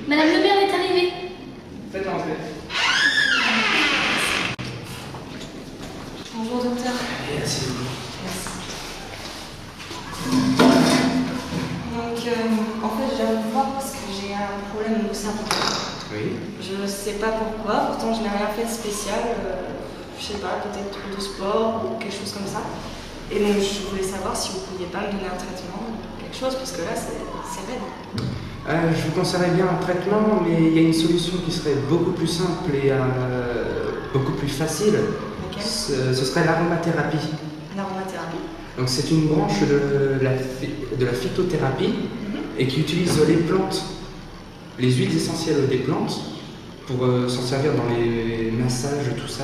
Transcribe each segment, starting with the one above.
Madame le maire est arrivée. Faites entrer. Bonjour docteur. Allez, asseyez-vous. Donc, en fait, je viens vous voir parce que j'ai un problème au cerveau. Oui. Je sais pas pourquoi, pourtant je n'ai rien fait de spécial. Je sais pas, peut-être de sport ou quelque chose comme ça. Et donc, je voulais savoir si vous pouviez pas me donner un traitement ou quelque chose, parce que là, c'est raide. Je vous conseillerais bien un traitement, mais il y a une solution qui serait beaucoup plus simple et beaucoup plus facile. Laquelle? Ce serait l'aromathérapie. L'aromathérapie. Donc c'est une branche de la phytothérapie et qui utilise les plantes, les huiles essentielles des plantes pour s'en servir dans les massages, tout ça.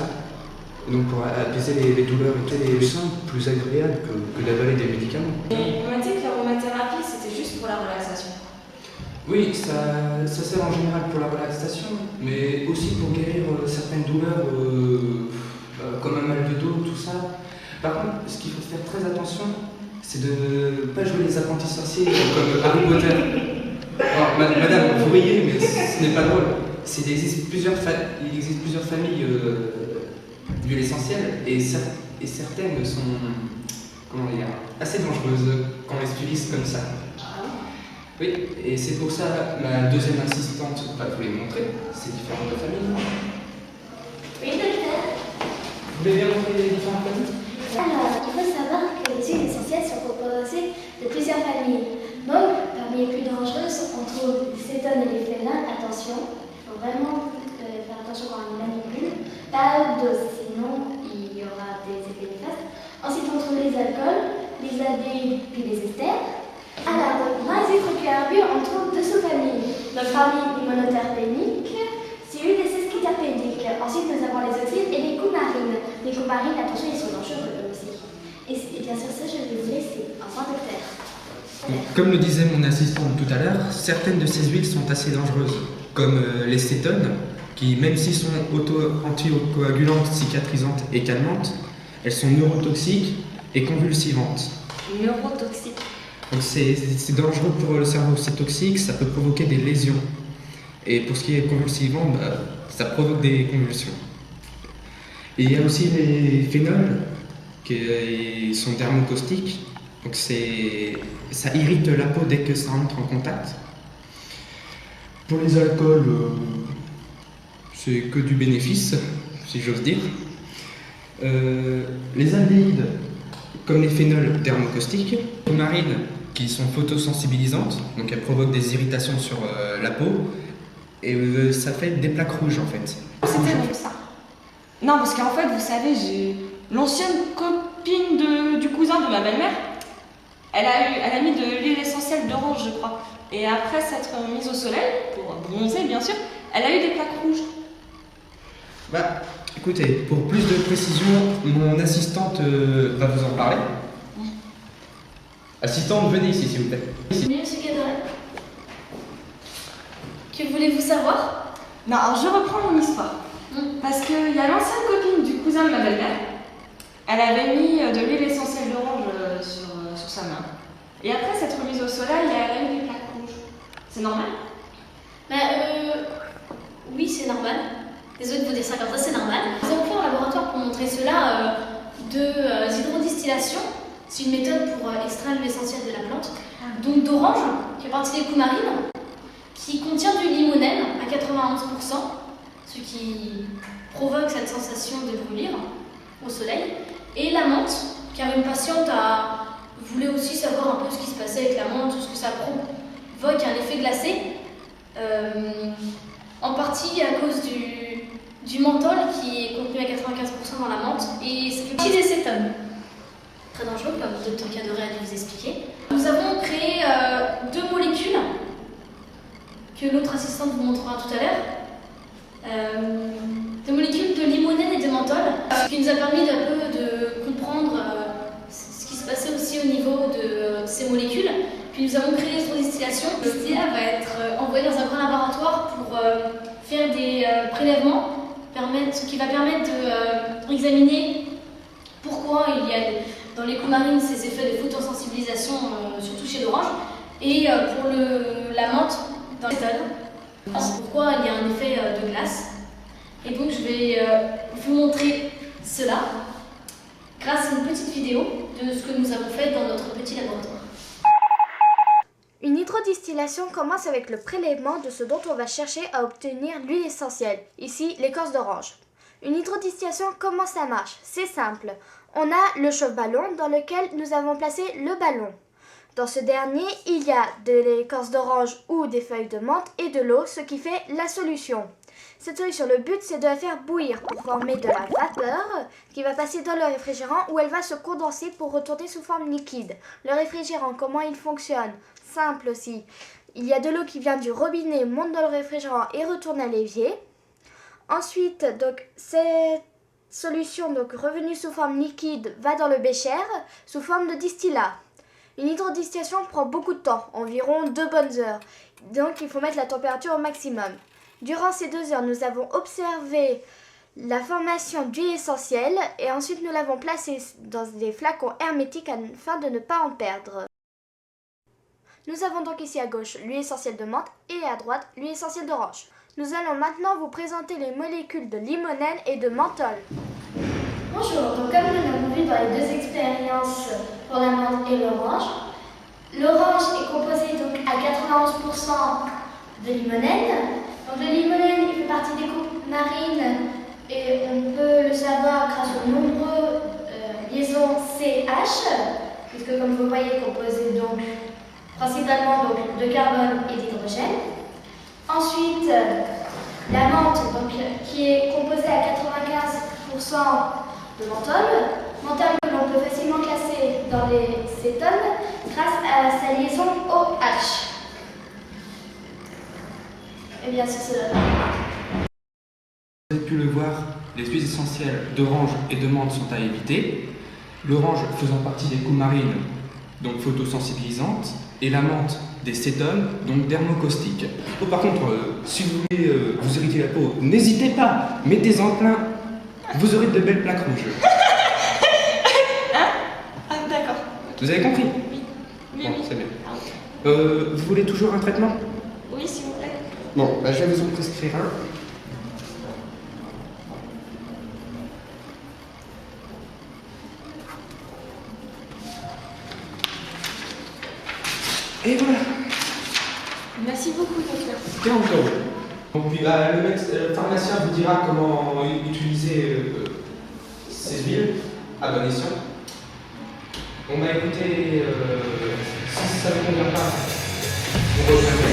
Donc pour apaiser les douleurs et tout, c'est plus simple, plus agréable que d'avaler des médicaments. Et on m'a dit que l'aromathérapie, c'était juste pour la relaxation. Oui, ça sert en général pour la relaxation, mais aussi pour guérir certaines douleurs comme un mal de dos, tout ça. Par contre, ce qu'il faut faire très attention, c'est de ne pas jouer les apprentis sorciers comme Harry Potter. Alors, madame, vous riez, mais ce n'est pas drôle. Il existe plusieurs familles d'huiles essentielles et certaines sont assez dangereuses quand on les utilise comme ça. Oui, et c'est pour ça ma deuxième assistante va vous les montrer, ces différentes familles. Oui docteur. Vous voulez bien montrer les différentes familles? Alors, il faut savoir que les huiles essentielles sont composées de plusieurs familles. Donc, parmi les plus dangereuses, on trouve les cétones et les phénols. Attention, il faut vraiment faire attention quand on les manipule. Pas de dose, sinon il y aura des effets néfastes. Ensuite, on trouve les alcools, les aldéhydes, puis les esters. Alors, dans les hydrocarbures, on trouve deux sous-familles. Donc, parmi les monoterpéniques, c'est l'huile sesquiterpénique. Ensuite, nous avons les oxydes et les coumarines. Les coumarines, attention, ils sont dangereux eux aussi. Et bien sûr, ça, je vais vous laisser. Au revoir, docteur. Comme le disait mon assistante tout à l'heure, certaines de ces huiles sont assez dangereuses, comme les cétones, qui, même s'ils sont anticoagulantes, cicatrisantes et calmantes, elles sont neurotoxiques et convulsivantes. Neurotoxique. Donc c'est dangereux pour le cerveau, c'est toxique, ça peut provoquer des lésions. Et pour ce qui est convulsivant, ça provoque des convulsions. Et il y a aussi les phénols qui sont dermocaustiques, donc ça irrite la peau dès que ça entre en contact. Pour les alcools, c'est que du bénéfice, si j'ose dire. Les aldéhydes, comme les phénols dermocaustiques, les marines qui sont photosensibilisantes, donc elles provoquent des irritations sur la peau et ça fait des plaques rouges en fait. C'était donc ça. Non, parce qu'en fait, vous savez, j'ai l'ancienne copine du cousin de ma belle-mère. Elle a mis de l'huile essentielle d'orange, je crois. Et après s'être mise au soleil, pour bronzer bien sûr, elle a eu des plaques rouges. Bah, écoutez, pour plus de précision, mon assistante va vous en parler. Assistante, venez ici s'il vous plaît. Oui, monsieur Gadoret. Que voulez-vous savoir? Non, alors je reprends mon histoire. Parce qu'il y a l'ancienne copine du cousin de ma belle-mère. Elle avait mis de l'huile essentielle d'orange sur sa main. Et après s'être remise au soleil, elle a eu des plaques rouges. C'est normal? Oui, c'est normal. Désolée de vous dire ça comme ça, c'est normal. Nous avons fait en laboratoire pour montrer cela d'hydrodistillation. C'est une méthode pour extraire l'huile essentielle de la plante. Donc d'orange, qui fait partie des coumarines, qui contient du limonène à 91%, ce qui provoque cette sensation de brûlir au soleil. Et la menthe, car une patiente voulait aussi savoir un peu ce qui se passait avec la menthe, ce que ça provoque un effet glacé. En partie à cause du menthol qui est contenu à 95% dans la menthe et ça fait partie des cétones. Très dangereux, comme le docteur Cadoret a dû vous expliquer. Nous avons créé deux molécules que l'autre assistante vous montrera tout à l'heure. Deux molécules de limonène et de menthol, ce qui nous a permis d'un peu de comprendre ce qui se passait aussi au niveau de ces molécules. Puis nous avons créé l'hydrodistillation. L'hydrodistillation va être envoyé dans un grand laboratoire pour faire des prélèvements, ce qui va permettre d'examiner pourquoi il y a dans les coumarines ces effets de photosensibilisation, surtout chez l'orange, et pour la menthe dans les cétones. Pourquoi il y a un effet de glace. Et donc je vais vous montrer cela grâce à une petite vidéo de ce que nous avons fait dans notre petit laboratoire. Une hydrodistillation commence avec le prélèvement de ce dont on va chercher à obtenir l'huile essentielle, ici l'écorce d'orange. Une hydrodistillation, comment ça marche? C'est simple. On a le chauffe-ballon dans lequel nous avons placé le ballon. Dans ce dernier, il y a de l'écorce d'orange ou des feuilles de menthe et de l'eau, ce qui fait la solution. Cette solution, le but, c'est de la faire bouillir pour former de la vapeur qui va passer dans le réfrigérant où elle va se condenser pour retourner sous forme liquide. Le réfrigérant, comment il fonctionne? Simple aussi. Il y a de l'eau qui vient du robinet, monte dans le réfrigérant et retourne à l'évier. Ensuite, donc, cette solution, donc revenue sous forme liquide, va dans le bécher sous forme de distillat. Une hydrodistillation prend beaucoup de temps, environ 2 bonnes heures. Donc, il faut mettre la température au maximum. Durant ces 2 heures, nous avons observé la formation d'huile essentielle et ensuite nous l'avons placée dans des flacons hermétiques afin de ne pas en perdre. Nous avons donc ici à gauche l'huile essentielle de menthe et à droite l'huile essentielle d'orange. Nous allons maintenant vous présenter les molécules de limonène et de menthol. Bonjour, donc comme nous l'avons vu dans les 2 expériences pour la menthe et l'orange est composé donc à 91% de limonène. Donc le limonène il fait partie des groupes marines et on peut le savoir grâce aux nombreuses liaisons CH, puisque comme vous voyez composé donc principalement donc, de carbone et d'hydrogène. Ensuite, la menthe donc, qui est composée à 95% de menthol que l'on peut facilement classer dans les cétones grâce à sa liaison OH. Et bien sûr, cela. Vous avez pu le voir, les huiles essentielles d'orange et de menthe sont à éviter. L'orange faisant partie des coumarines, donc photosensibilisantes, et la menthe des cétones, donc dermocaustiques. Oh, par contre, si vous voulez vous irriter la peau, n'hésitez pas, mettez-en plein, vous aurez de belles plaques rouges. Ah, d'accord. Vous avez compris? Oui. Oui, Bon, oui. c'est bien. Ah, ok. Vous voulez toujours un traitement? Oui, s'il vous plaît. Bon, bah, je vais vous en prescrire un. Et voilà. Merci beaucoup, docteur. Bien entendu. Donc, puis, bah, le pharmacien vous dira comment utiliser ces huiles à bon escient. Bon, bah écoutez, si ça ne vous convient pas, vous reviendrez.